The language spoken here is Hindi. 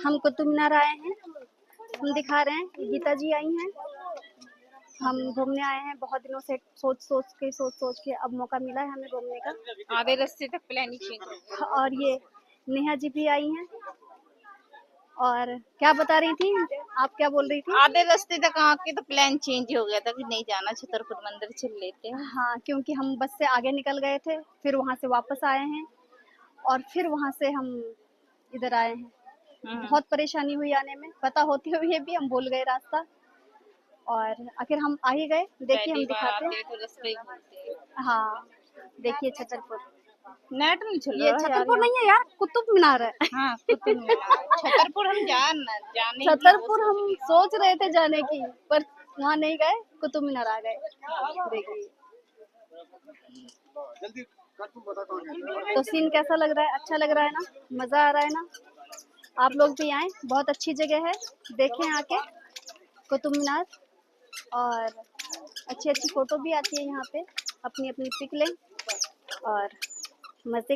हम कुतुब मीनार आए हैं, हम दिखा रहे हैं। गीता जी आई हैं, हम घूमने आए हैं। बहुत दिनों से सोच के अब मौका मिला है हमें घूमने का। आधे रास्ते तक प्लान ही चेंज हो गया। और ये नेहा जी भी आई हैं। और क्या बता रही थी आप, क्या बोल रही थी? आधे रास्ते तक आके तो प्लान चेंज हो गया था कि नहीं जाना, छतरपुर मंदिर चल लेते हैं। हाँ, क्योंकि हम बस से आगे निकल गए थे, फिर वहाँ से वापस आए हैं और फिर वहाँ से हम इधर आए हैं। बहुत परेशानी हुई आने में, पता होते हुए भी हम भूल गए रास्ता और आखिर हम आ ही गए। देखिए हम दिखाते हैं। तो रास्ते ही भूलते हैं। हाँ, देखिए छतरपुर। नेट नहीं चल ये रहा है यार छतरपुर यहाँ। नहीं है यार, कुतुब मीनार है। हाँ, कुतुब मीनार। छतरपुर हम जाने की वो छतरपुर सोच हम रहे सोच रहे थे जाने की, पर वहाँ नहीं गए, कुतुब मीनार आ गए। देखिए तो सीन कैसा लग रहा है? अच्छा लग रहा है ना? मजा आ रहा है ना? आप लोग भी आए, बहुत अच्छी जगह है, देखें आके कुतुब मीनार। और अच्छी अच्छी फोटो भी आती है यहाँ पे, अपनी अपनी पिक लें और मजे